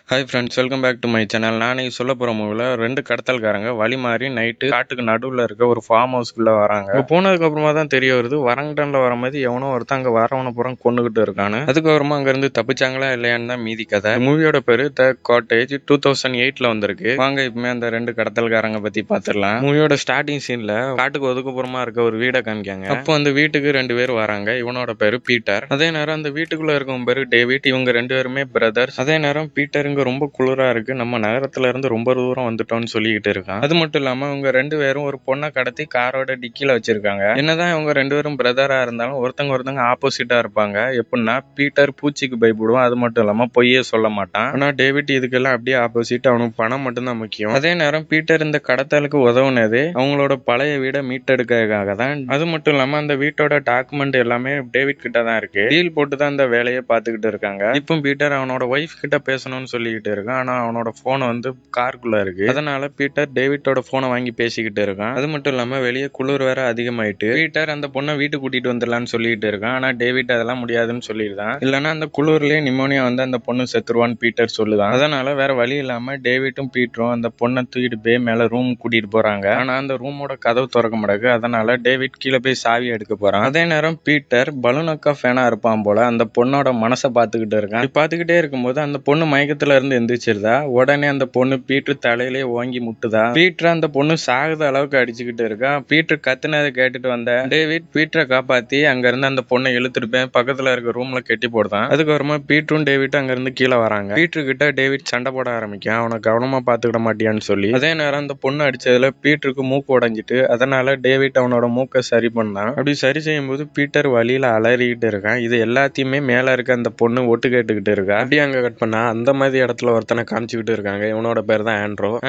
Hi friends, welcome back to my channel. நானே சொல்ல போகிற மூவியில் 2 கடத்தல்காரங்க வழி மாறி நைட்டு காட்டுக்கு நடுவில் இருக்க ஒரு ஃபார்ம் ஹவுஸ்க்குள்ளே வராங்க. இப்போ போனதுக்கப்புறமா தான் தெரிய வருது, வரங்கடனில் வர மாதிரி எவனோ ஒருத்தன் அங்கே வரவனை புறம் கொண்டுகிட்டு இருக்கான்னு. அதுக்கப்புறமா அங்கேருந்து தப்பிச்சாங்களா இல்லையான்னு தான் மீதி கதை. மூவியோட பேர் த காட்டேஜ் 2008 வந்திருக்கு. வாங்க இப்பவுமே அந்த 2 கடத்தல்காரங்க பற்றி பார்த்துடலாம். மூவியோட ஸ்டார்டிங் சீனில் காட்டுக்கு ஒதுக்குப்புறமா இருக்க ஒரு வீடை காமிக்காங்க. அப்போ அந்த வீட்டுக்கு 2 பேர் வராங்க. இவனோட பேரு பீட்டர். அதே நேரம் அந்த வீட்டுக்குள்ள இருக்கவங்க பேரு டேவிட். இவங்க 2 பேருமே பிரதர்ஸ். அதே நேரம் பீட்டருங்க ரொம்ப குளிரா இருக்கு, நம்ம நகரத்துல இருந்து ரொம்ப தூரம் வந்துட்டோம்னு சொல்லிக்கிட்டு இருக்கான். அது மட்டும் இல்லாம இவங்க 2 பேரும் ஒரு பொண்ணை கடத்தி காரோட டிக்கில வச்சிருக்காங்க. என்னதான் இவங்க 2 பேரும் பிரதரா இருந்தாலும் ஒருத்தங்க ஆப்போசிட்டா இருப்பாங்க. எப்படின்னா பீட்டர் பூச்சிக்கு பயப்படுவான், அது மட்டும் இல்லாம பொய்யே சொல்ல மாட்டான். ஆனா டேவிட் இதுக்கெல்லாம் அப்படியே ஆப்போசிட், அவனுக்கு பணம் மட்டும்தான் முக்கியம். அதே நேரம் பீட்டர் இந்த கடத்தலுக்கு உதவுனதே அவங்களோட பழைய வீடை மீட்டெடுக்கிறதுக்காக தான். அது மட்டும் இல்லாம அந்த வீட்டோட டாக்குமெண்ட் எல்லாமே டேவிட் கிட்ட தான் இருக்கு. டீல் போட்டு தான் இந்த வேலையை பார்த்துக்கிட்டு இருக்காங்க. இப்போ பீட்டர் அவனோட ஒய்ஃப் கிட்ட பேசணும்னு சொல்லிக்கிட்டு இருக்கான். ஆனா அவனோட போன் காருக்குள்ள இருக்கு. அதனால பீட்டர் டேவிட்டோட போனை வாங்கி பேசிக்கிட்டு இருக்கான். அது மட்டும் இல்லாம வெளியே குளிர் வேற அதிகமாயிட்டு பீட்டர் அந்த பொண்ணை வீட்டுக்கு கூட்டிட்டு வந்துடலான்னு சொல்லிட்டு இருக்கான். ஆனா டேவிட் அதெல்லாம் முடியாதுன்னு சொல்லிடுறான். இல்லைன்னா அந்த குளிர்லயே நிமோனியா அந்த பொண்ணு செத்துருவான்னு பீட்டர் சொல்லுதான். அதனால வேற வழி இல்லாம டேவிட்டும் பீட்டரும் அந்த பொண்ணை தூக்கிட்டு போய் மேல ரூம் கூட்டிட்டு போறாங்க. ஆனா அந்த ரூமோட கதவு திறக்க முடியாது. அதனால டேவிட் கீழே போய் சாவி எடுக்க போறான். அதே நேரம் பீட்டர் பலூனக்கா ஃபேனா இருப்பான் போல அந்த பொண்ணோட மனசை பார்த்துக்கிட்டு இருக்கான். பார்த்துக்கிட்டே இருக்கும்போது அந்த பொண்ணு மயக்கத்துல இருந்து எந்திரிச்சிருதா. உடனே அந்த பொண்ணு பீட்டர் தலையிலே ஓங்கி முட்டுதா. பீட்டர் அந்த பொண்ணு சாகுத அளவுக்கு அடிச்சுக்கிட்டு இருக்கா. பீட்டர் கத்துனதை கேட்டுட்டு வந்த டேவிட் பீட்டரை காப்பாத்தி அங்க இருந்து அந்த பொண்ணை இழுத்துட்டு போய் பக்கத்துல இருக்க ரூம்ல கட்டி போடுதான். அதுக்கப்புறமா பீட்டரும் டேவிட்டும் அங்க இருந்து கீழே வராங்க. பீட்டர் கிட்ட டேவிட் சண்டை போட ஆரம்பிக்கான், அவனை கவனமா பாத்துக்கிட மாட்டியான்னு சொல்லி. அதே நேரம் அந்த பொண்ணு அடிச்சதுல பீட்டருக்கு மூக்கு உடைஞ்சிட்டு, அதனால டேவிட் அவனோட மூக்கை சரி பண்ணான். அப்படி சரி செய்யும் போது பீட்டர் வழியில அலறிக்கிட்டு இருக்கான். இது எல்லாத்தையுமே மேல இருக்க அந்த பொண்ணு ஒட்டு கேட்டுக்கிட்டு இருக்கா. அப்படியே அங்க கட் பண்ணா அந்த மாதிரி இடத்துல ஒருத்தனை காமிச்சுக்கிட்டு இருக்காங்க. இவனோட பேர் தான்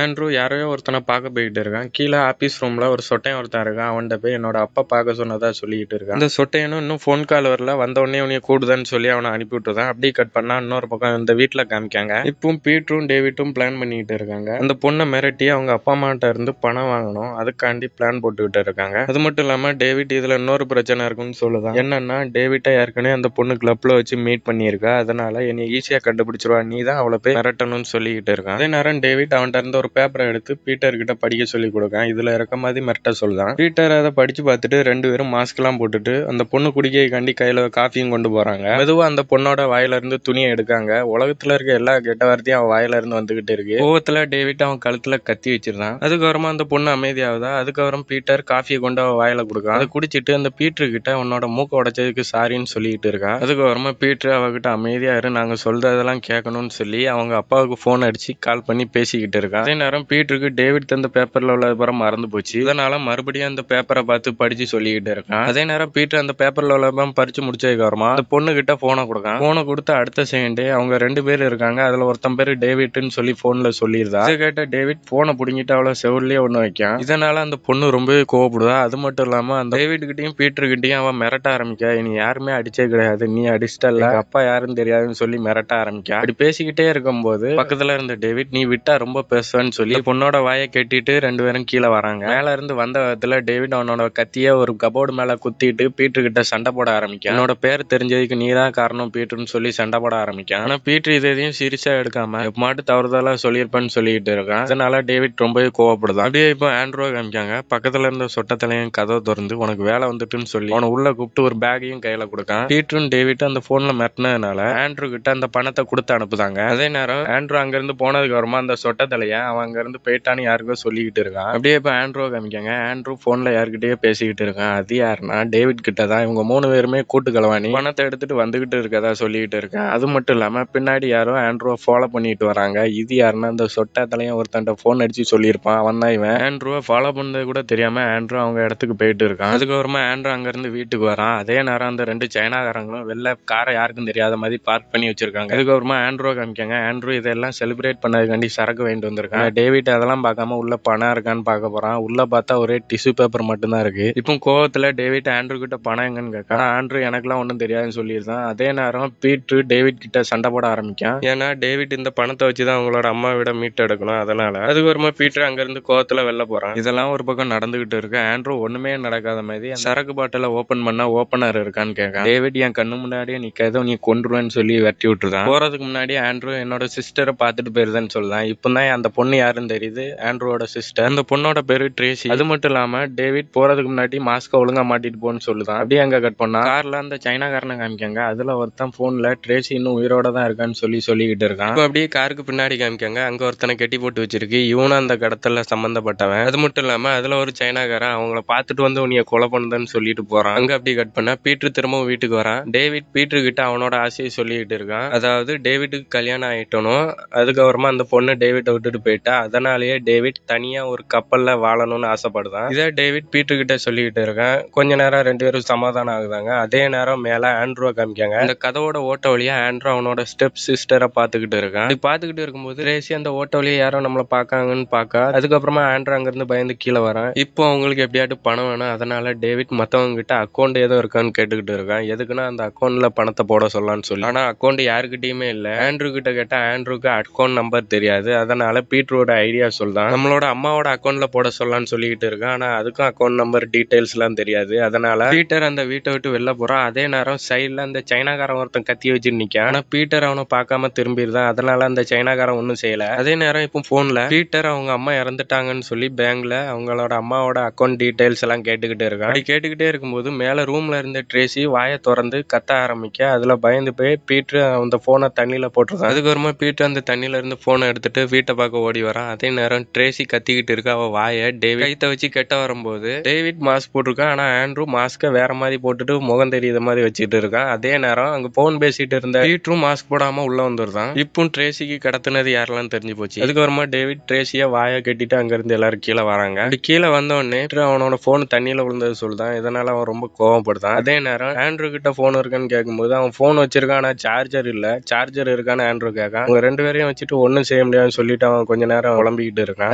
ஆண்ட்ரூ யாரையோ ஒருத்தனை பார்க்க போயிட்டு இருக்கான். கீழே ஆபீஸ் ரூம்ல ஒரு சொட்டையன் ஒருத்தன் இருக்கான். அவன்கிட்ட போய் என்னோட அப்பா பார்க்க சொன்னதா சொல்லிட்டு இருக்கான். அந்த சொட்டையனும் இன்னும் போன் கால் வரல, வந்த உடனே உனிய கூடுதான்னு சொல்லி அவனை அனுப்பி விட்டுருதான். அப்படியே கட் பண்ணா இன்னொரு பக்கம் இந்த வீட்டுல காமிக்காங்க. இப்பவும் பீட்டரும் டேவிட்டும் பிளான் பண்ணிக்கிட்டு இருக்காங்க. அந்த பொண்ணை மிரட்டி அவங்க அப்பா அம்மாட்ட இருந்து பணம் வாங்கணும், அதுக்காண்டி பிளான் போட்டுக்கிட்டு இருக்காங்க. அது மட்டும் இல்லாம டேவிட் இதுல இன்னொரு பிரச்சனை இருக்குன்னு சொல்லுதான். என்னன்னா டேவிட்டா ஏற்கனவே அந்த பொண்ணு கிளப்ல வச்சு மீட் பண்ணியிருக்கா. அதனால என்னை ஈஸியா கண்டுபிடிச்சிருவா, நீ தான் அவளை போய் மிரட்டணும்னு சொல்லிக்கிட்டு இருக்கான். அதே நேரம் டேவிட் அவன்கிட்ட இருந்து ஒரு பேப்பரை எடுத்து பீட்டர் கிட்ட படிக்க சொல்லி கொடுக்கான். இதுல இருக்க மாதிரி மிரட்ட சொல்லுதான். பீட்டர் அதை படிச்சு பார்த்துட்டு 2 பேரும் மாஸ்க் எல்லாம் போட்டுட்டு அந்த பொண்ணு குடிக்கைக்காண்டி கையில காஃபியும் கொண்டு போறாங்க. மெதுவா அந்த பொண்ணோட வாயில இருந்து துணியை எடுக்காங்க. உலகத்துல இருக்க எல்லா கெட்ட வார்த்தையும் அவன் வாயில இருந்து வந்துகிட்டு இருக்கு. கோவத்துல டேவிட் அவன் கழுத்துல கத்தி வச்சிருந்தான். அதுக்கப்புறமா அந்த பொண்ணு அமைதியாகுதா. அதுக்கப்புறம் பீட்டர் காஃபியை கொண்டு அவன் வாயில கொடுக்கான். அதை குடிச்சிட்டு அந்த பீட்டர் கிட்ட உன்னோட மூக்க உடைச்சதுக்கு சாரின்னு சொல்லிட்டு இருக்கா. அதுக்கப்புறமா பீட்டர் அவகிட்ட அமைதியா இரு, நாங்க சொல்றதெல்லாம் கேட்கணும்னு சொல்லி அவங்க அப்பாவுக்கு போன் அடிச்சு கால் பண்ணி பேசிக்கிட்டு இருக்கான். அதே நேரம் பீட்டருக்கு டேவிட் தந்த பேப்பர்ல உள்ள பரம் மறந்து போச்சு. இதனால மறுபடியும் அந்த பேப்பரை பார்த்து படிச்சு சொல்லிக்கிட்டு இருக்கான். அதே நேரம் பீட்டர் அந்த பேப்பர்ல உள்ள பரம் பறிச்சு முடிச்சதுக்கு அப்புறமா அந்த பொண்ணு கிட்ட போனை கொடுக்கான். போனை கொடுத்து அடுத்த செகண்டே அவங்க 2 பேர் இருக்காங்க. அதுல ஒருத்தன் பேரு டேவிட்னு சொல்லி போன்ல சொல்லியிருந்தா. இதை கேட்ட டேவிட் போனை புடிங்கிட்டு அவளை செவிலே ஒண்ணு வைக்கான். இதனால அந்த பொண்ணு ரொம்பவே கோவப்படுதா. அது மட்டும் இல்லாம அந்த டேவிட் கிட்டையும் பீட்டர் கிட்டையும் அவன் மிரட்ட ஆரம்பிக்கா. இனி யாருமே அடிச்சே கிடையாது, நீ அடிச்சிட்டல்ல, அப்பா யாருன்னு தெரியாதுன்னு சொல்லி மிரட்ட ஆரம்பிக்கா. அப்படி பேசிக்கிட்டே இருக்கும்போது பக்கத்துல இருந்த டேவிட் நீ விட்டா ரொம்ப பேசுவேன்னு சொல்லி பொண்ணோட வாயை கட்டிட்டு 2 பேரும் கீழே வராங்க. மேல இருந்து வந்த விதத்துல டேவிட் அவனோட கத்திய ஒரு கபோர்டு மேல குத்திட்டு பீட்டர் கிட்ட சண்டை போட ஆரம்பிக்கான். என்னோட பேர் தெரிஞ்சதுக்கு நீதான் காரணம் பீட்டர்னு சொல்லி சண்டை போட ஆரம்பிக்கான். ஆனா பீட்டர் இதையும் சீரியஸா எடுக்காம மாட்டு தவறுதலா சொல்லியிருப்பேன்னு சொல்லிட்டு இருக்கான். அதனால டேவிட் ரொம்பவே கோவப்படுதான். அப்படியே இப்போ ஆண்ட்ரூ காமிக்காங்க. பக்கத்துல இருந்த சொட்டத்திலையும் கதவை திறந்து உனக்கு வேலை வந்துட்டுன்னு சொல்லி அவனை உள்ள கூப்பிட்டு ஒரு பேக்கையும் கையில கொடுக்கான். பீட்டரும் டேவிட் அந்த போன்ல மிரட்டினதுனால ஆண்ட்ரூ கிட்ட அந்த பணத்தை கொடுத்து அனுப்புதாங்க. அதே நேரம் ஆண்ட்ரூ அங்க இருந்து போனதுக்கு அப்புறமா அந்த சொட்டத்தலைய அவன் அங்க இருந்து போயிட்டான்னு யாருக்கோ சொல்லிக்கிட்டு இருக்கான். அப்படியே இப்ப ஆண்ட்ரூ காமிக்காங்க. ஆண்ட்ரூ போன்ல யாருக்கிட்டயே பேசிக்கிட்டு இருக்கான். அது யாருன்னா டேவிட் கிட்ட தான். இவங்க 3 பேருமே கூட்டு கலவாணி பணத்தை எடுத்துட்டு வந்துகிட்டு இருக்கதா சொல்லிட்டு இருக்கான். அது மட்டும் இல்லாம பின்னாடி யாரோ ஆண்ட்ரூவை ஃபாலோ பண்ணிட்டு வராங்க. இது யாருன்னா அந்த சொட்டத்தலையும் ஒருத்தன்ட்ட போன் அடிச்சு சொல்லியிருப்பான். அவன் தான் இவன். ஆண்ட்ரூவை ஃபாலோ பண்ணது கூட தெரியாம ஆண்ட்ரூ அவங்க இடத்துக்கு போயிட்டு இருக்கான். அதுக்கப்புறமா ஆண்ட்ரூ அங்க இருந்து வீட்டுக்கு வரான். அதே நேரம் அந்த 2 சைனாக்காரங்களும் வெளில காரை யாருக்கும் தெரியாத மாதிரி பார்க் பண்ணி வச்சிருக்காங்க. அதுக்கப்புறமா ஆண்ட்ரூ காமிக்காங்க. ஆண்ட்ரூ இதெல்லாம் செலிப்ரேட் பண்ணதுக்காண்டி சரக்கு வாங்கிட்டு வந்திருக்கான். டேவிட் அதெல்லாம் பார்க்காம உள்ள பணம் இருக்கான்னு பார்க்க போறான். உள்ள பார்த்தா ஒரே டிஷ்யூ பேப்பர் மட்டும் தான் இருக்கு. இப்போ கோவத்துல டேவிட் ஆண்ட்ரூ கிட்ட பணம் எங்கன்னு கேட்கறான். ஆண்ட்ரூ எனக்குலாம் ஒன்றும் தெரியாதுன்னு சொல்லியிருந்தான். அதே நேரம் பீட்டர் டேவிட் கிட்ட சண்டை போட ஆரம்பிக்கான். ஏன்னா டேவிட் இந்த பணத்தை வச்சுதான் அவங்களோட அம்மா விட மீட் எடுக்கணும். அதனால அதுக்கப்புறமா பீட்டர் அங்க இருந்து கோவத்துல வெளில போறான். இதெல்லாம் ஒரு பக்கம் நடந்துகிட்டு இருக்கு. ஆண்ட்ரூ ஒண்ணுமே நடக்காத மாதிரி சரக்கு பாட்டில ஓபன் பண்ணா ஓபனர் இருக்கான்னு கேட்கான். டேவிட் என் கண்ணு முன்னாடியே நிக்காத, நீ கொன்றுவேன்னு சொல்லி வெட்டி விட்டுருதான். போறதுக்கு முன்னாடி ஆண்ட்ரூ என்னோட சிஸ்டரை பார்த்துட்டு போயிருதுன்னு சொல்லலாம். இப்பதான் அந்த பொண்ணு யாருன்னு தெரியுது, ஆண்ட்ரூவோட சிஸ்டர். அந்த பொண்ணோட பேரு ட்ரேசி. அது மட்டும் இல்லாம டேவிட் போறதுக்கு முன்னாடி மாஸ்க ஒழுங்கா மாட்டிட்டு போன்னு சொல்லுதான். அப்படியே அங்க கட் பண்ணா கார்ல அந்த சைனாக்காரனை காமிக்காங்க. அதுல ஒருத்தன் போன்ல ட்ரேசி இன்னும் உயிரோட தான் இருக்கான்னு சொல்லிக்கிட்டு இருக்கான். இப்போ அப்படியே காருக்கு பின்னாடி காமிக்காங்க. அங்க ஒருத்தனை கட்டி போட்டு வச்சிருக்கு. இவனும் அந்த கடத்தல சம்பந்தப்பட்டவன். அது மட்டும் இல்லாம அதுல ஒரு சைனாக்காரன் அவங்கள பார்த்துட்டு வந்து உன்னைய கொலை பண்ணுதுன்னு சொல்லிட்டு போறான். அங்க அப்படி கட் பண்ணா பீட்டர் திரும்பவும் வீட்டுக்கு வரான். டேவிட் பீட்டர் கிட்ட அவனோட ஆசையை சொல்லிட்டு இருக்கான். அதாவது டேவிட்டுக்கு கல்யாணம் ஆயிட்டணும், அதுக்கப்புறமா அந்த பொண்ணு டேவிட்டை விட்டுட்டு போயிட்டா, அதனாலேயே டேவிட் தனியா ஒரு கப்பல்ல வாழணும்னு ஆசைப்படுதான். இதை டேவிட் பீட்டர் கிட்ட சொல்லிக்கிட்டு இருக்கான். கொஞ்ச நேரம் ரெண்டு பேரும் சமாதானம் ஆகுதாங்க. அதே நேரம் மேல ஆண்ட்ரூவை காமிக்காங்க. இந்த கதவோட ஓட்ட வழியா ஆண்ட்ரூ அவனோட ஸ்டெப் சிஸ்டரை பாத்துக்கிட்டு இருக்கான். பாத்துக்கிட்டு இருக்கும்போது ரேசி அந்த ஓட்ட வழியா யாரோ நம்மள பாக்காங்கன்னு பாக்கா. அதுக்கப்புறமா ஆண்ட்ரூ அங்க இருந்து பயந்து கீழே வரான். இப்போ அவங்களுக்கு எப்படியாட்டு பணம் வேணும், அதனால டேவிட் மத்தவங்க கிட்ட அக்கௌண்ட் ஏதோ இருக்கான்னு கேட்டுக்கிட்டு இருக்கான். எதுக்குன்னா அந்த அக்கௌண்ட்ல பணத்தை போட சொல்லலாம்னு சொல்லி. ஆனா அக்கௌண்ட் யாருக்கிட்டயுமே இல்ல. ஆண்ட்ரூ கிட்ட கேட்டா ஆண்ட்ரூக்கு அக்கௌண்ட் நம்பர் தெரியாது. அதனால பீட்டரோட ஐடியா சொல்றான். நம்மளோட அம்மாவோட அக்கௌண்ட்ல போட சொல்லலாம்னு சொல்லிக்கிட்டு இருக்கான். ஆனா அதுக்கும் அக்கௌண்ட் நம்பர் டீடைல்ஸ் எல்லாம் தெரியாது. அதனால பீட்டர் அந்த வீட்டை விட்டு வெளில போறான். அதே நேரம் சைட்ல அந்த சைனாக்காரன் ஒருத்தன் கத்தி வச்சு நிக்கான். ஆனா பீட்டர் அவனை பார்க்காம திரும்பிடுதான். அதனால அந்த சைனாக்காரன் ஒன்னும் செய்யல. அதே நேரம் இப்போ போன்ல பீட்டர் அவங்க அம்மா இறந்துட்டாங்கன்னு சொல்லி பேங்க்ல அவங்களோட அம்மாவோட அக்கௌண்ட் டீடைல்ஸ் எல்லாம் கேட்டுக்கிட்டே இருக்கான். அப்படி கேட்டுக்கிட்டே இருக்கும்போது மேல ரூம்ல இருந்த ட்ரேசி வாயை திறந்து கத்த ஆரம்பிக்க, அதுல பயந்து போய் பீட்டர் அந்த போனை தண்ணியில போட்டுருக்கான். அதுக்கப்புறமா பீட்டர் அந்த தண்ணியில இருந்து போனை எடுத்துட்டு வீட்டை பார்க்க ஓடி வரான். அதே நேரம் ட்ரேசி கத்திக்கிட்டு இருக்க. அவ வாயை டேவிட் கைத்த வச்சு கெட்ட வரும்போது டேவிட் மாஸ்க் போட்டிருக்கான். ஆனா ஆண்ட்ரூ மாஸ்க வேற மாதிரி போட்டுட்டு முகம் தெரியாத மாதிரி வச்சுட்டு இருக்கான். அதே நேரம் அங்க போன் பேசிட்டு இருந்த பீட்டரும் மாஸ்க் போடாம உள்ள வந்துருந்தான். இப்போ ட்ரேசிக்கு கடத்தினது யாரெல்லாம் தெரிஞ்சு போச்சு. அதுக்கப்புறமா டேவிட் ட்ரேசிய வாயை கட்டிட்டு அங்க இருந்து எல்லாரும் கீழே வராங்க. அப்படி கீழே வந்த உடனே அவனோட போன் தண்ணியில விழுந்தது சொல்லுதான். இதனால அவன் ரொம்ப கோவப்படுதான். அதே நேரம் ஆண்ட்ரூ கிட்ட போன் இருக்கான்னு கேட்கும்போது அவன் போன் வச்சிருக்கான், ஆனா சார்ஜர் இல்ல. சார்ஜர் இருக்கான்னு ஆண்ட்ரூ கேட்கான். அவங்க ரெண்டு பேரையும் வச்சுட்டு ஒன்னும் செய்ய முடியாதுன்னு சொல்லிட்டு அவன் கொஞ்ச நேரம் குழம்பிக்கிட்டு இருக்கான்.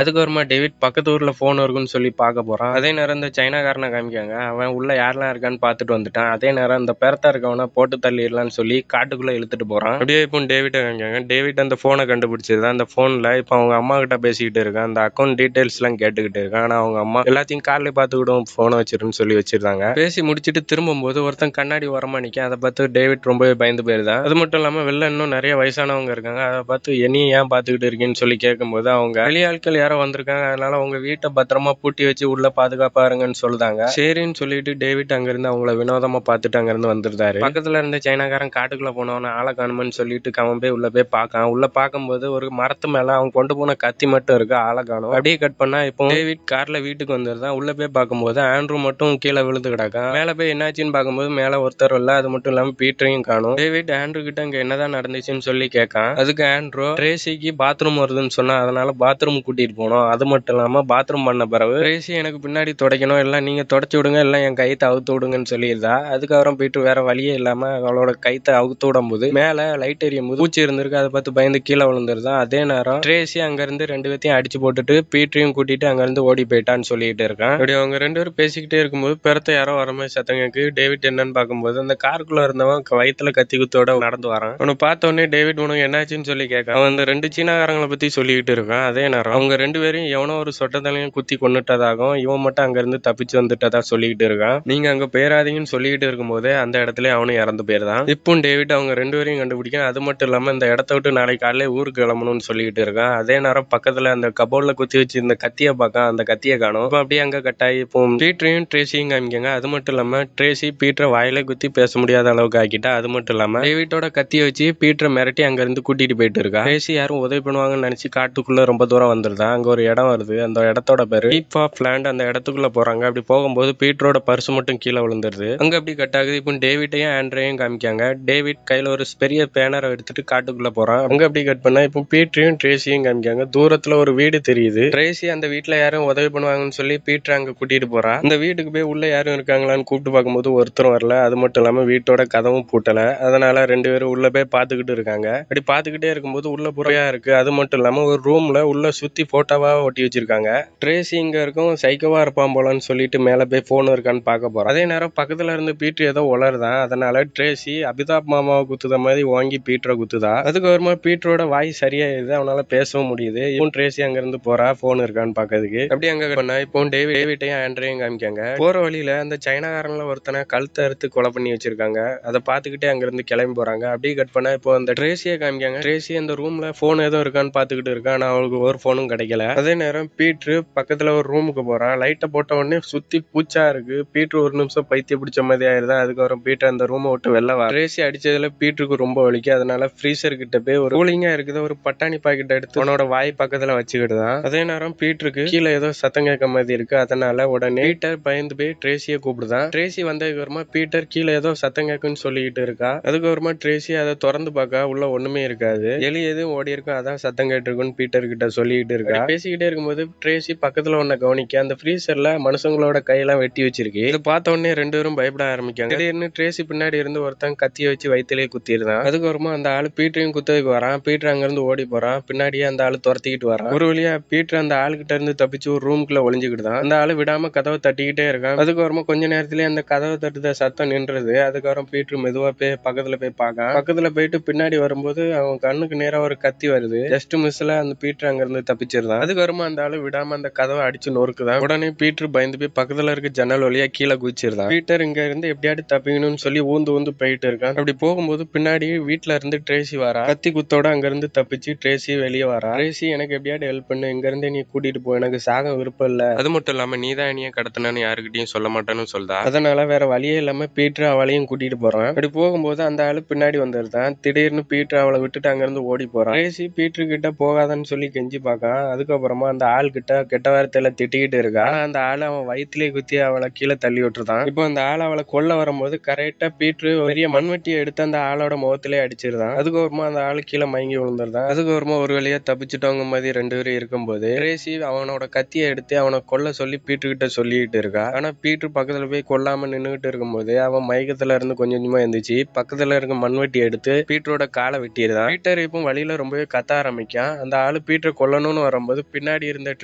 அதுக்கப்புறமா டேவிட் பக்கத்து ஊர்ல போன் இருக்குன்னு சொல்லி பார்க்க போறான். அதே நேரம் இந்த சைனாக்காரனை காமிக்காங்க. அவன் உள்ள யாரெல்லாம் இருக்கான்னு பார்த்துட்டு வந்துட்டான். அதே நேரம் இந்த பெருத்தா இருக்கவனை போட்டு தள்ளிடலான்னு சொல்லி காட்டுக்குள்ள இழுத்துட்டு போறான். அப்படியே இப்போ டேவிட்டை காமிக்காங்க. டேவிட் அந்த போனை கண்டுபிடிச்சது. அந்த போன்ல இப்போ அவங்க அம்மா கிட்ட பேசிக்கிட்டு இருக்கான். அந்த அக்கௌண்ட் டீடைல்ஸ் எல்லாம் கேட்டுக்கிட்டு இருக்கான். ஆனா அவங்க அம்மா எல்லாத்தையும் கார்ல பார்த்துக்கிடும் போனை வச்சிருன்னு சொல்லி வச்சிருந்தாங்க. பேசி முடிச்சிட்டு திரும்பும்போது ஒருத்தன் கண்ணாடி ஓரமா நிக்க. அதை பார்த்து டேவிட் ரொம்பவே பயந்து போயிருந்தான். அது மட்டும் இல்லாம வெளில இன்னும் நிறைய வயசானவங்க இருக்காங்க. அதை பார்த்து என்னையும் ஏன் பார்த்துக்கிட்டு இருக்கீன்னு சொல்லி கேட்கும்போது அவங்க வெளியாட்கள் யாரோ வந்திருக்காங்க, அதனால உங்க வீட்டை பத்திரமா பூட்டி வச்சு உள்ள பாதுகாப்பா இருங்கன்னு சொல்லுதாங்க. சரின்னு சொல்லிட்டு டேவிட் அங்கிருந்து அவங்கள வினோதமா பார்த்துட்டு அங்கிருந்து வந்துருந்தாரு. பக்கத்துல இருந்த சைனாக்காரன் காட்டுக்குள்ள போனவன ஆளை காணுமன்னு சொல்லிட்டு அவன் போய் உள்ள போய் பார்க்கான். உள்ள பார்க்கும்போது ஒரு மரத்து மேல அவன் கொண்டு போன கத்தி மட்டும் இருக்கு, ஆளை காணும். அப்படியே கட் பண்ணா இப்போ டேவிட் கார்ல வீட்டுக்கு வந்துருந்தான். உள்ள போய் பார்க்கும்போது ஆண்ட்ரூ மட்டும் கீழே விழுந்து கிடக்கான். மேல போய் என்னாச்சுன்னு பார்க்கும்போது மேல ஒருத்தர் இல்ல. அது மட்டும் இல்லாம பீட்டரையும் காணும். டேவிட் ஆண்ட்ரூ கிட்ட அங்க என்னதான் நடந்துச்சுன்னு சொல்லி கேட்கான். அதுக்கு ஆண்ட்ரூ ட்ரேசிக்கு பாத்ரூம் வருதுன்னு சொன்னா, அதனால பாத்ரூம் கூட்டிட்டு போனோம். அது மட்டும் இல்லாம பாத்ரூம் பண்ண பிறகு ட்ரேசி எனக்கு பின்னாடி துடைக்கணும், எல்லாம் நீங்க தொடச்சு விடுங்க, எல்லாம் என் கைத்தை அவுத்து விடுங்கன்னு சொல்லியிருந்தா. அதுக்கப்புறம் பீட்டர் வேற வழியே இல்லாம அவளோட கைத்தை அவுத்து விடும் போது மேல லைட் எரியும் போது பூச்சி இருந்திருக்கு. அதை பார்த்து பயந்து கீழே விழுந்துருதான். அதே நேரம் ட்ரேசி அங்க இருந்து ரெண்டு பேத்தையும் அடிச்சு போட்டுட்டு பீட்டரையும் கூட்டிட்டு அங்க இருந்து ஓடி போயிட்டான்னு சொல்லிட்டு இருக்கான். அப்படி அவங்க ரெண்டு பேரும் பேசிக்கிட்டே இருக்கும்போது பெருத்த யாரோ வர மாதிரி சத்தம் கேக்கு. டேவிட் என்னன்னு பார்க்கும்போது அந்த காருக்குள்ள இருந்தவன் வயிற்றுல கத்தி குத்தோட நடந்து வரான். அவனை பார்த்த உடனே டேவிட் உனக்கு என்னாச்சுன்னு சொல்லி கேட்க அவன் இந்த ரெண்டு சீனாக்காரங்களை பத்தி சொல்லிக்கிட்டு இருக்கான். அதே நேரம் அவங்க ரெண்டு பேரும் எவனோ ஒரு சொட்டத்தலையும் குத்தி கொண்டுட்டதாகவும் இவன் மட்டும் அங்க இருந்து தப்பிச்சு வந்துட்டதா சொல்லிக்கிட்டு இருக்கான். நீங்க அங்க போயிடாதீங்கன்னு சொல்லிக்கிட்டு இருக்கும்போதே அந்த இடத்துல அவனும் இறந்து போயிருந்தான். இப்போ டேவிட் அவங்க ரெண்டு பேரையும் கண்டுபிடிக்க, அது மட்டும் இல்லாம இந்த இடத்த விட்டு நாளைக்கு காலையில ஊருக்கு கிளம்பணும்னு சொல்லிக்கிட்டு இருக்கான். அதே நேரம் பக்கத்துல அந்த கபோர்ட்ல குத்தி வச்சு இந்த கத்தியை பார்க்க அந்த கத்தியை காணும். இப்போ அப்படியே அங்க கட்டாயி இப்போ பீட்டரையும் ட்ரேசியும் காமிக்காங்க. அது மட்டும் இல்லாம ட்ரேசி பீட்டரை வாயில குத்தி பேச முடியாத அளவுக்கு ஆக்கிட்டா. அது மட்டும் இல்லாம டேவிட்டோட கத்தியை வச்சு பீட்டரை மிரட்டி அங்க இருந்து கூட்டிட்டு போயிட்டு இருக்கா. ட்ரேசி யாரும் உதவி பண்ணுவாங்கன்னு நினைச்சு காட்டுக்குள்ள ரொம்ப தூரம் வந்துருதா. அங்க ஒரு இடம் வருது. அந்த இடத்தோட பேரு ஹீப் ஆஃப் லேண்ட். அந்த இடத்துக்குள்ள போறாங்க. அப்படி போகும்போது பீட்டரோட பர்ஸ் மட்டும் கீழே விழுந்துருது. அங்க அப்படி கட் ஆகுது. இப்போ டேவிட்டையும் ஆண்ட்ரையும் காமிக்காங்க. டேவிட் கையில ஒரு பெரிய பேனரை எடுத்துட்டு காட்டுக்குள்ள போறான். அங்க அப்படி கட் பண்ணா இப்போ பீட்டரையும் ட்ரேசியும் காமிக்காங்க. தூரத்துல ஒரு வீடு தெரியுது. ட்ரேசி அந்த வீட்டுல யாரும் உதவி பண்ணுவாங்கன்னு சொல்லி பீட்டர் அங்க கூட்டிட்டு போறா. அந்த வீட்டுக்கு போய் உள்ள யாரும் இருக்காங்களான்னு கூப்பிட்டு பார்க்கும்போது ஒருத்தரும் வரல. அது மட்டும் இல்லாம வீட்டோட கதவும் பூட்டல. அதனால ரெண்டு பேரும் உள்ள போய் பாத்துக்கிட்டு இருக்காங்க. அப்படி பாத்துக்கிட்டே இருக்கும்போது உள்ள புறையா இருக்கு. அது மட்டும் இல்லாம ஒரு ரூம்ல உள்ள சுத்தி போட்டோவா ஒட்டி வச்சிருக்காங்க. ட்ரேசி இங்க இருக்கும், சைக்கோவா இருப்பான் போலன்னு சொல்லிட்டு மேல போய் போன் இருக்கான்னு பார்க்க போறான். அதே நேரம் பக்கத்துல இருந்து பீட்டர் ஏதோ உளருதான். அதனால ட்ரேசி அபிதாப் மாமாவை குத்துத மாதிரி வாங்கி பீட்டரை குத்துதா. அதுக்கப்புறமா பீட்டரோட வாய் சரியாயிருது. அவனால பேசவும் முடியுது. இவன் ட்ரேசி அங்க இருந்து போறா போன் இருக்கான்னு பாக்கிறதுக்கு. அப்படி அங்க பண்ணா இப்போ டேவிட்டையும் ஆண்ட்ரையும் காமிக்காங்க. போற வழியில அந்த சைனாக்காரன்ல ஒருத்தனை கழுத்தை அறுத்து கொலை பண்ணி வச்சிருக்காங்க. அதை பார்த்துக்கிட்டே அங்க இருந்து கிளம்பி போறாங்க. அப்படியே கட் பண்ணா இப்போ அந்த ட்ரேசியை காமிக்க காமிக்காங்க. ட்ரேசி அந்த ரூம்ல போன் ஏதோ இருக்கான்னு பாத்துக்கிட்டு இருக்கா. ஆனா அவளுக்கு ஒரு போனும் கிடைக்கல. அதே நேரம் பீட்ரு பக்கத்துல ஒரு ரூமுக்கு போறான். லைட்டை போட்ட உடனே சுத்தி பூச்சா இருக்கு. பீட்ரு ஒரு நிமிஷம் பைத்திய பிடிச்ச மாதிரி ஆயிருது. அதுக்கப்புறம் பீட்ரு அந்த ரூமை விட்டு வெளில வர ட்ரேசி அடிச்சதுல பீட்ருக்கு ரொம்ப வலிக்கு. அதனால ஃப்ரீசர் கிட்ட போய் ஒரு கூலிங்கா இருக்குது ஒரு பட்டாணி பாக்கெட் எடுத்து அவனோட வாய் பக்கத்துல வச்சுக்கிட்டுதான். அதே நேரம் பீட்ருக்கு கீழே ஏதோ சத்தம் கேட்க மாதிரி இருக்கு. அதனால உடனே பீட்டர் பயந்து போய் ட்ரேசியை கூப்பிடுதான். ட்ரேசி வந்ததுக்கு அப்புறமா பீட்டர் கீழே ஏதோ சத்தம் கேட்குன்னு சொல்லிக்கிட்டு இருக்கா. அதுக்கப்புறமா ட்ரேசி அதை திறந்து பார்க்க உள்ள ஒண்ணுமே இருக்காது. எலி எதுவும் ஓடி இருக்கும், அதான் சத்தம் கேட்டிருக்குன்னு பீட்டர் கிட்ட சொல்லிக்கிட்டு இருக்கா. பேசிக்கிட்டே இருக்கும்போது ட்ரேசி பக்கத்துல ஒன்ன கவனிக்க அந்த ஃப்ரீசர்ல மனுஷங்களோட கையெல்லாம் வெட்டி வச்சிருக்கு. இது பார்த்த உடனே ரெண்டு பேரும் பயப்பட ஆரம்பிக்காங்க. திடீர்னு ட்ரேசி பின்னாடி இருந்து ஒருத்தன் கத்திய வச்சு வயிற்றுலேயே குத்திடுறான். அதுக்கப்புறமா அந்த ஆளு பீட்டரையும் குத்ததுக்கு வரான். பீட்டர் அங்க இருந்து ஓடி போறான். பின்னாடியே அந்த ஆளு துரத்திக்கிட்டு வரான். ஒரு வழியா பீட்டர் அந்த ஆளுகிட்ட இருந்து தப்பிச்சு ஒரு ரூம்குள்ள ஒளிஞ்சுக்கிட்டுதான். அந்த ஆளு விடாம கதவை தட்டிக்கிட்டே இருக்கான். அதுக்கப்புறமா கொஞ்ச நேரத்திலேயே அந்த கதவை தட்டுத சத்தம் நின்றது. அதுக்கப்புறம் பீட்டர் மெதுவா போய் பக்கத்துல போய் பார்க்கான். பக்கத்துல போயிட்டு பின்னாடி வரும்போது அவன் கண்ணுக்கு நேரா ஒரு கத்தி வருது. ஜஸ்ட் மிஸ்ல அந்த பீட்டர் அங்க இருந்து தப்பிச்சிருந்தான். அதுக்கப்புறமா அந்த ஆளு விடாம அந்த கதவை அடிச்சு நொறுக்குதான். உடனே பீட்டர் பயந்து போய் பக்கத்துல இருக்க ஜன்னல் வழியா கீழே குதிச்சிருந்தான். பீட்டர் இங்க இருந்து எப்படியாவது தப்பிக்கணும்னு சொல்லி ஊந்து ஊந்து போயிட்டு இருக்கான். அப்படி போகும்போது பின்னாடி வீட்டுல இருந்து ட்ரேசி வரா. கத்தி குத்தோட அங்க இருந்து தப்பிச்சு ட்ரேசி வெளியே வரா. ட்ரேசி எனக்கு எப்படியாவது ஹெல்ப் பண்ணு, இங்க இருந்து நீ கூட்டிட்டு போ, எனக்கு சாக விருப்பம் இல்ல, அது மட்டும் இல்லாம நீதான் என்னைய கடத்தினான்னு யாருக்கிட்டையும் சொல்ல மாட்டேன்னு சொல்றா. அதனால வேற வழியே இல்லாம பீட்டர் அவளையும் கூட்டிட்டு போறான். அப்படி போகும்போது அந்த ஆளு பின்னாடி வந்துருந்தான். திடீர்னு பீட்டர் அவளை விட்டுட்டு அங்க இருந்து ஓடி போறான். ட்ரேசி பீட்டர் கிட்ட போகாதன்னு சொல்லி கெஞ்சி பார்க்கான். அதுக்கப்புறமா அந்த ஆள் கிட்ட கெட்ட வார்த்தையில திட்டிக்கிட்டு இருக்கா. ஆனா அந்த ஆளு அவன் வயிற்றுலேயே குத்தி அவளை கீழே தள்ளி விட்டுருதான். இப்போ அந்த ஆள் அவளை கொல்ல வரும்போது கரெக்டா பீட்டர் பெரிய மண்வெட்டியை எடுத்து அந்த ஆளோட முகத்திலே அடிச்சிருந்தான். அதுக்கப்புறமா அந்த ஆளு கீழே மயங்கி விழுந்துருந்தான். அதுக்கப்புறமா ஒரு வழியா தப்பிச்சுட்டவங்க மாதிரி ரெண்டு பேரும் இருக்கும்போது ட்ரேசி அவனோட கத்தியை எடுத்து அவனை கொல்ல சொல்லி பீட்டர் கிட்ட சொல்லிட்டு இருக்கா. ஆனா பீட்டர் பக்கத்துல போய் கொல்லாம நின்னுகிட்டு இருக்கும்போது அவன் மயக்கத்துல இருந்து கொஞ்சம் கொஞ்சமா எந்திரிச்சு பக்கத்துல இருக்க மண்வெட்டி எடுத்து பீட்டரோட காலை வெட்டிடுறான். பீட்டர் இப்போ வழியில ரொம்பவே கத்த ஆரம்பிக்கான். அந்த ஆளு பீட்டர் கொல்லணும்னு வரும்போது பின்னாடி இருந்த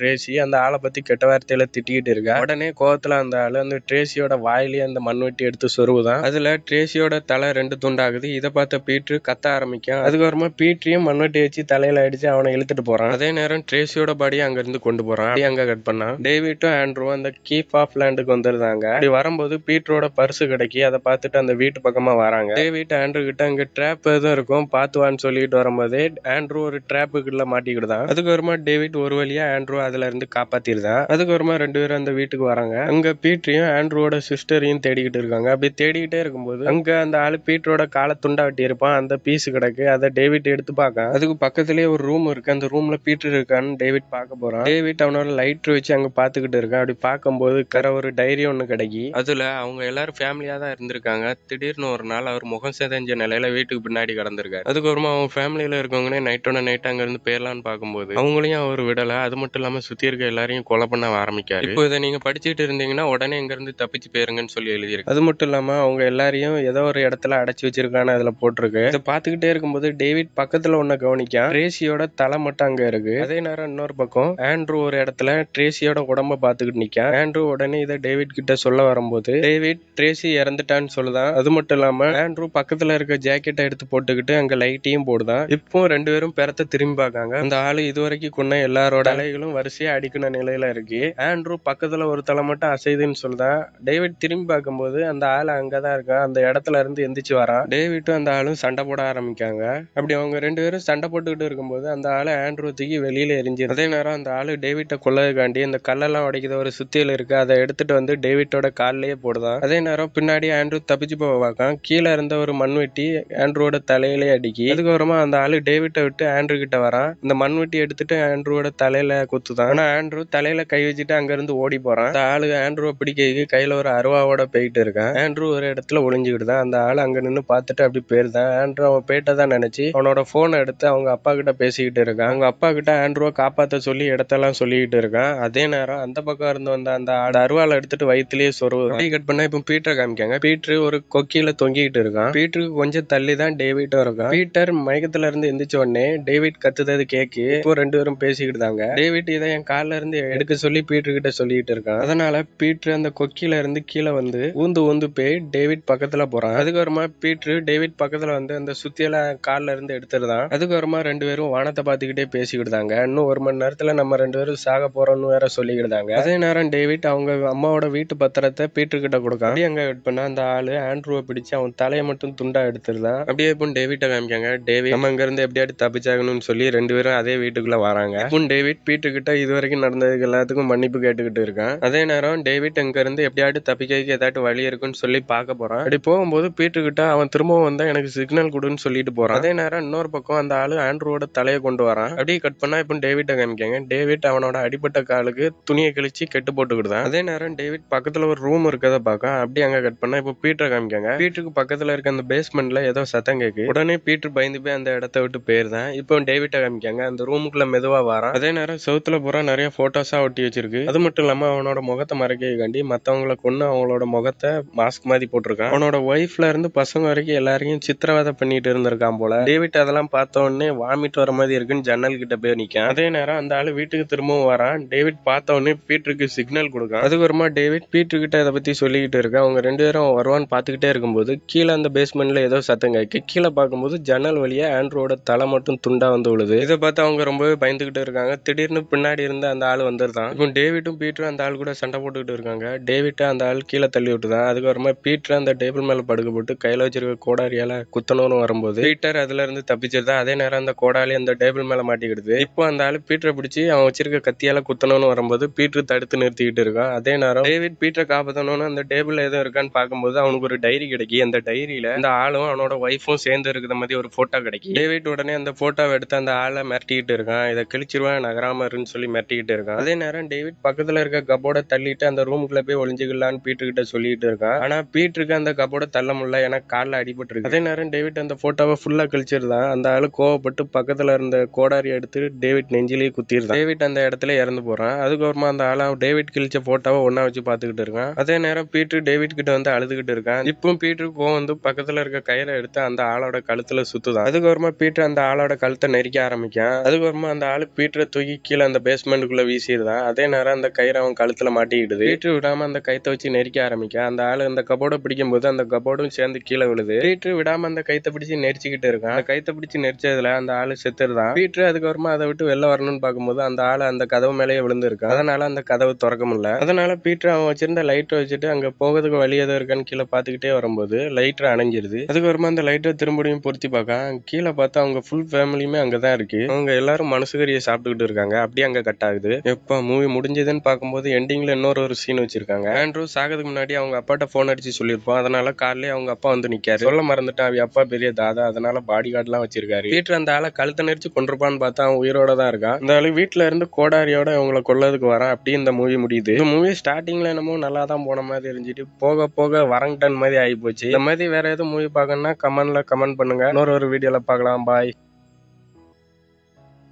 ட்ரேசி அந்த ஆளை பத்தி கெட்ட வார்த்தையில திட்டிக்கிட்டு இருக்கா. உடனே கோவத்துல அந்த ஆளு அந்த ட்ரேசியோட வாயிலேயே அந்த மண்வெட்டி எடுத்து சொருவுதான். அதுல ட்ரேசியோட தலை ரெண்டு துண்டாகுது. இதை பார்த்த பீட்டர் கத்த ஆரம்பிக்கான். அதுக்கப்புறமா பீட்டரையும் மண்வெட்டி வச்சு தலையில அடிச்சு அவனை இழுத்துட்டு போறான். அதே நேரம் ட்ரேசியோட பாடியை அங்க இருந்து கொண்டு போறான். அங்க கட் பண்ணா டேவிட்டும் ஆண்ட்ரூவும் அந்த கீப் ஆஃப் லேண்டுக்கு வந்துருந்தாங்க. அப்படி வரும்போது பீட்டரோட பர்ஸ் கிடைக்கி அதை பார்த்துட்டு அந்த வீட்டு பக்கமா வராங்க. டேவிட் ஆண்ட்ரூ கிட்ட அங்க ட்ராப் எதுவும் இருக்கும் பாத்துவான்னு சொல்லிட்டு வரும்போது ஆண்ட்ரூ ஒரு ட்ராப்புக்குள்ள மாட்டிக்கிட்டுதான். அதுக்கப்புறமா டேவிட் ஒரு வழியா ஆண்ட்ரூ அதுல இருந்து காப்பாத்திருந்தான். அதுக்கப்புறமா ரெண்டு பேரும் அந்த வீட்டுக்கு வராங்க. அங்க பீட்டரையும் ஆண்ட்ரூவோட சிஸ்டரையும் தேடிக்கிட்டு இருக்காங்க. அப்படி தேடிக்கிட்டே இருக்கும்போது அங்க அந்த ஆளு பீட்டரோட காலை துண்டா வெட்டி இருப்பான். அந்த பீஸ் கிடக்கு. அதை டேவிட் எடுத்து பார்க்க அதுக்கு பக்கத்துலயே ஒரு ரூம் இருக்கு. அந்த ரூம்ல பீட்டர் இருக்கான்னு டேவிட் பார்க்க போறான். டேவிட் அவனோட லைட்டர் வச்சு அங்க பாத்துக்கிட்டு இருக்கான். அப்படி பார்க்கும்போது ஒரு டைரி ஒண்ணு கிடைக்கி. அதுல அவங்க எல்லாரும் ஃபேமிலியா தான் இருந்திருக்காங்க. திடீர்னு ஒரு நாள் அவர் முகம் சிதைஞ்ச நிலையில வீட்டுக்கு பின்னாடி கடந்திருக்காரு. அதுக்கப்புறமா அவங்க ஃபேமிலியில இருக்கவங்க நைட்டோட நைட் அங்க இருந்து போயிடலான்னு பார்க்கும்போது அவங்களையும் அவர் விடல. அது மட்டும் இல்லாம சுத்தி இருக்க எல்லாரையும் கொலை பண்ண ஆரம்பிக்காரு. இப்போ இதை நீங்க படிச்சுட்டு இருந்தீங்கன்னா உடனே இங்க இருந்து தப்பிச்சு போயிருங்கன்னு சொல்லி எழுதியிருக்கு. அது மட்டும் இல்லாம அவங்க எல்லாரையும் ஏதோ ஒரு இடத்துல அடைச்சு வச்சிருக்கான்னு அதுல போட்டிருக்கு. இதை பார்த்துக்கிட்டே இருக்கும்போது டேவிட் பக்கத்துல ஒன்ன கவனிக்கான். ட்ரேசியோட தலை மட்டும் அங்க இருக்கு. அதே நேரம் இன்னொரு பக்கம் ஆண்ட்ரூ ஒரு இடத்துல ட்ரேசியோட உடம்ப பாத்துக்கிட்டு நிக்கான். ஆண்ட்ரூ உடனே இதை டேவிட் கிட்ட சொல்ல வரும்போது டேவிட் ட்ரேசி இறந்துட்டான்னு சொல்லுதான். அது மட்டும் இல்லாம ஆண்ட்ரூ பக்கத்துல இருக்க ஜாக்கெட்டை எடுத்து போட்டுக்கிட்டு அங்க லைட்டையும் போடுதான். இப்போ ரெண்டு பேரும் பெறத்த திரும்பி பார்க்காங்க. அந்த ஆளு இதுவரைக்கும் கொன்ன எல்லாரோட தலைகளும் வரிசையா அடிக்கின நிலையில இருக்கு. ஆண்ட்ரூ பக்கத்துல ஒரு தலை மட்டும் அசைதுன்னு சொல்லுதான். டேவிட் திரும்பி பார்க்கும்போது அந்த ஆளு அங்கதான் இருக்கான். அந்த இடத்துல இருந்து எந்திரிச்சு வரான். டேவிட்டும் அந்த ஆளும் சண்டை போட ஆரம்பிக்காங்க. அப்படி அவங்க ரெண்டு பேரும் சண்டை போட்டுக்கிட்டு இருக்கும்போது அந்த ஆளு ஆண்ட்ரூ தூக்கி வெளியில எரிஞ்சிரு. அதே நேரம் அந்த ஆளு டேவிட்டை கொல்லதுக்காண்டி இந்த கல்லெல்லாம் உடைக்கிற ஒரு சுத்தியல் இருக்கு. அதை எடுத்துட்டு வந்து டேவிட்டோட காலிலேயே போடுதான். அதே நேரம் பின்னாடி ஆண்ட்ரூ தப்பிச்சு போக பார்க்கான். கீழே இருந்த ஒரு மண்வெட்டி ஆண்ட்ரூவோட தலையிலே அடிக்கி. அதுக்கப்புறமா அந்த ஆளு டேவிட்டை விட்டு ஆண்ட்ரூ கிட்ட வரான். இந்த மண்வெட்டி எடுத்துட்டு ஆண்ட்ரூவோட தலையில குத்துதான். ஆனா ஆண்ட்ரூ தலையில கை வச்சுட்டு அங்க இருந்து ஓடி போறான். அந்த ஆளு ஆண்ட்ரூவை பிடிக்க கையில ஒரு அருவாவோட போயிட்டு இருக்கான். ஆண்ட்ரூ ஒரு இடத்துல ஒளிஞ்சுக்கிட்டு தான். அந்த ஆளு அங்க நின்று பார்த்துட்டு அப்படி போயிருந்தான். ஆண்ட்ரூ அவன் பேட்டதான் நினைச்சு அவனோட போனை எடுத்து அவங்க அப்பா கிட்ட பேசிக்கிட்டு இருக்கான். அவங்க அப்பா கிட்ட ஆண்ட்ரூவை காப்பாத்த சொல்லி இடத்தெல்லாம் சொல்லிக்கிட்டு இருக்கான். அதே நேரம் அந்த பக்கம் இருந்து வந்த அந்த அருவாலை எடுத்துட்டு வயிற்றுலயே சொருவு கட் பண்ணா இப்ப பீட்டர் காமிக்காங்க. பீட்டர் ஒரு கொக்கியில தொங்கிட்டு இருக்கான். பீட்டருக்கு கொஞ்சம் தள்ளி தான் டேவிட்டும் இருக்கான். பீட்டர் மயக்கத்துல இருந்து எந்திரிச்ச உடனே டேவிட் கத்துறது கேக்கு. இப்போ ரெண்டு பேரும் பேசிக்கிட்டு தாங்க. டேவிட் இதை என் கால்ல இருந்து எடுக்க சொல்லி பீட்டர் கிட்ட சொல்லிட்டு இருக்கான். அதனால பீட்டர் அந்த கொக்கியில இருந்து கீழே வந்து ஊந்து ஊந்து போய் டேவிட் பக்கத்துல போறான். அதுக்கப்புறமா பீட்டர் டேவிட் பக்கத்துல வந்து அந்த சுத்தியல கால்ல இருந்து எடுத்துருதான். அதுக்கப்புறமா ரெண்டு பேரும் வானத்தை பார்த்துக்கிட்டே பேசிக்கிட்டாங்க. இன்னும் ஒரு மணி நேரத்துல நம்ம ரெண்டு பேரும் சாக போறோம்னு வேற சொல்லிக்கிட்டாங்க. அதே நேரம் டேவிட் அவங்க அம்மாவோட வீட்டு பத்திரத்தை பீட்டர் கிட்ட கொடுக்கான். அங்க வெயிட் பண்ண அந்த ஆளு ஆண்ட்ரூவை பிடிச்சு அவன் தலையை மட்டும் துண்டா எடுத்துருதான். அப்படியே இப்போ டேவிட்டை காமிக்காங்க. டேவிட் நம்ம இங்க இருந்து எப்படியாவது தப்பிச்சாகணும்னு சொல்லி 2 பேரும் அதே வீட்டுக்குள்ள வராங்க. இப்போ டேவிட் பீட்டர் கிட்ட இது வரைக்கும் நடந்ததுக்கு எல்லாத்துக்கும் மன்னிப்பு கேட்டுக்கிட்டு இருக்கான். அதே நேரம் டேவிட் இங்க இருந்து எப்படியாவது தப்பிக்கிறதுக்கு ஏதாட்டு வழி இருக்குன்னு சொல்லி பார்க்க போறான். அப்படி போகும்போது பீட்டர் கிட்ட அவன் திரும்பவும் வந்தா எனக்கு சிக்னல் கொடுன்னு சொல்லிட்டு போறான். அதே நேரம் இன்னொரு பக்கம் அந்த ஆளு ஆண்ட்ரூவோட தலையை கொண்டு வரான். அப்படியே கட் பண்ணா இப்போ டேவிட்ட காமிக்காங்க. டேவிட் அவனோட அடிப்பட்ட காலுக்கு துணியை கிழிச்சு கெட்டு போட்டுக்கிட்டான். அதே நேரம் டேவிட் பக்கத்துல ஒரு ரூம் இருக்கதை பார்க்க அப்படியே அங்க கட் பண்ணா இப்போ பீட்டரை காமிக்காங்க. பீட்டருக்கு பக்கத்துல இருக்க அந்த பேஸ்மெண்ட்ல ஏதோ சத்தம் கேக்கு. உடனே பீட்டர் பயந்து போய் அந்த இடத்த விட்டு போயிருந்தான். இப்போ டேவிட்ட காமிக்காங்க. அந்த ரூமுக்குள்ள மெதுவா வரான். அதே நேரம் செவுத்துல பூரா நிறைய போட்டோஸா ஒட்டி வச்சிருக்கு. அது மட்டும் இல்லாம அவனோட முகத்தை மறைக்காண்டி மத்தவங்களை கொண்டு அவங்களோட முகத்தை மாஸ்க் மாதிரி போட்டிருக்கான். அவனோட ஒய்ஃப்ல இருந்து பசங்க வரைக்கும் எல்லாரையும் சித்திரவதை பண்ணிட்டு இருந்திருக்கான் போல. டேவிட் அதெல்லாம் பார்த்த உடனே வாமிட் வர மாதிரி இருக்குன்னு ஜன்னல் கிட்ட போய் நிக்கான். அதே நேரம் அந்த ஆளு வீட்டுக்கு திரும்பவும் வரான். டேவிட் பார்த்த உடனே பீட்டருக்கு சிக்னல் கொடுக்கான். அதுக்கப்புறமா டேவிட் பீட்டர் கிட்ட இதை பத்தி சொல்லிக்கிட்டு இருக்கான். அவங்க 2 பேரும் வருவான்னு பாத்துக்கிட்டே இருக்கும்போது கீழே அந்த பேஸ்மெண்ட்ல ஏதோ சத்தம் கேட்கு. கீழே பார்க்கும்போது ஜன்னல் வழியா ஆண்ட்ரோட தலை மட்டும் துண்டா வந்து விழுது. இதை பார்த்து அவங்க ரொம்பவே பயந்துகிட்டு இருக்காங்க. திடீர்னு பின்னாடி இருந்து அந்த ஆள் வந்துருதான். இப்போ டேவிட்டும் பீட்டரும் அந்த ஆள் கூட சண்டை போட்டுக்கிட்டு இருக்காங்க. டேவிட் அந்த ஆள் கீழே தள்ளி விட்டுதான். அதுக்கப்புறமா பீட்டர் அந்த டேபிள் மேல படுக்க போட்டு கையில வச்சிருக்க கோடாரியால குத்தணும்னு வரும்போது பீட்டர் அதுல இருந்து தப்பிச்சிருந்தா. அதே நேரம் அந்த கோடாலி அந்த டேபிள் மேல மாட்டிக்கிடுது. இப்போ அந்த ஆள் பீட்டரை பிடிச்சி அவன் வச்சிருக்க கத்தியால குத்தணும்னு வரும்போது பீட்டர் தடுத்து நிறுத்திக்கிட்டு இருக்கான். அதே நேரம் டேவிட் பீட்டரை காப்பாத்தணும்னு அந்த டேபிள் ஏதோ இருக்கான்னு பார்க்கும்போது அவனுக்கு ஒரு டைரி கிடைக்கி. அந்த டைரியில இந்த ஆளும் அவனோட ஒய்ஃபும் சேர்ந்து இருக்கிற மாதிரி ஒரு போட்டோ கிடைக்கி. டேவிட் உடனே அந்த போட்டோவை எடுத்து அந்த ஆளை மிரட்டிக்கிட்டு இருக்கான். இதை கிழிச்சிருவான் நகராம இருன்னு சொல்லி மிரட்டிக்கிட்டு இருக்கான். அதே நேரம் டேவிட் பக்கத்துல இருக்க கபோர்டை தள்ளிட்டு அந்த ரூமுக்குள்ள போய் ஒளிஞ்சுக்கலான்னு பீட்டர் கிட்ட சொல்லிட்டு இருக்கான். ஆனா பீட்டருக்கு அந்த கபோர்டை தள்ள முடியல, ஏன்னா காலில் அடிபட்டு இருக்கு. அதே நேரம் டேவிட் அந்த போட்டோவை ஃபுல்லா கிழிச்சிருந்தான். அந்த ஆளு கோவப்பட்டு பக்கத்துல இருந்த கோடாரி எடுத்து டேவிட் நெஞ்சிலேயே குத்திருந்தான். டேவிட் அந்த இடத்துல இறந்து போறான். அதுக்கப்புறமா அந்த ஆளா டேவிட் கிழிச்ச போட்டோவை ஒன்னா வச்சு பாத்துக்கிட்டு இருக்கான். அதே நேரம் பீட்டர் டேவிட் கிட்ட வந்து அழுதுகிட்டு இருக்கான். இப்போ பீட்டருக்கு கோவம் வந்து பக்கத்துல இருக்க கயிறை எடுத்து அந்த ஆளோட கழுத்துல சுத்துதான். அதுக்கப்புறமா பீட்டர் அந்த ஆளோட கழுத்தை நெரிக்க ஆரம்பிக்கான். அதுக்கப்புறமா அந்த ஆளு பீட்டரை தூக்கி கீழே அந்த பேஸ்மெண்ட்டுக்குள்ள வீசிடுதான். அதே நேரம் அந்த கயிறு அவன் கழுத்துல மாட்டிக்கிடுது. பீட்டர் விடாம அந்த கைத்தை வச்சு நெரிக்க ஆரம்பிக்க அந்த ஆளு அந்த கபோர்டை பிடிக்கும் போது அந்த கபோர்டும் சேர்ந்து கீழே விழுது. பீட்டர் விடாம அந்த கைத்தை பிடிச்சு நெரிச்சுக்கிட்டு இருக்கான். அந்த கைத்தை பிடிச்சு நெரிச்சதுல அந்த ஆளு செத்துருதான். பீட்டர் அதுக்கப்புறமா அதை விட்டு வெளில வரணும்னு பார்க்கும்போது அந்த ஆளு அந்த கதவு மேலேயே விழுந்திருக்கான். அதனால அந்த கதவு திறக்க முடியல. அதனால பீட்டர் அவன் வச்சிருந்த லைட்டை வச்சுட்டு அங்க போகிறதுக்கு வழி ஏதோ இருக்கான்னு கீழே பாத்துக்கிட்டே வரும்போது லைட்டர் அணைஞ்சிருது. அதுக்கப்புறமா அந்த லைட்டை திரும்பியும் பொருத்தி பார்க்க கீழே பார்த்தா அவங்க ஃபுல் ஃபேமிலியுமே அங்கதான் இருக்கு. அவங்க எல்லாரும் மனசுகரியை சாப்பிட்டுக்கிட்டு இருக்காங்க. அப்படியே அங்க கட் ஆகுது. எப்ப மூவி முடிஞ்சதுன்னு பார்க்கும்போது எண்டிங்ல இன்னொரு சீன் வச்சிருக்காங்க. ஆண்ட்ரூ சாகிறதுக்கு முன்னாடி அவங்க அப்பாட்ட போன் அடிச்சு சொல்லியிருப்போம். அதனால காலையிலே அவங்க அப்பா வந்து நிக்காரு. சொல்ல மறந்துட்டான், அவ அப்பா பெரிய தாதா, அதனால பாடி கார்டு எல்லாம் வச்சிருக்காரு. பீட்டர் அந்த ஆளை கழுத்தை நெரிச்சு கொண்டிருப்பான்னு பார்த்தா அவன் உயிரோட தான் இருக்கான். இந்த ஆளு வீட்டுல இருந்து கோடாரியோட அவங்களை கொல்லதுக்கு வரான். அப்படி இந்த மூவி முடியுது. இந்த மூவி ஸ்டார்டிங்ல என்னமோ நல்லா தான் போன மாதிரி இருந்துச்சு. போக போக வரங்டன் மாதிரி ஆகி போச்சு. இந்த மாதிரி வேற எதுவும் மூவி பார்க்கணும்னா கமெண்ட்ல கமெண்ட் பண்ணுங்க. இன்னொரு வீடியோல பார்க்கலாம். பாய்.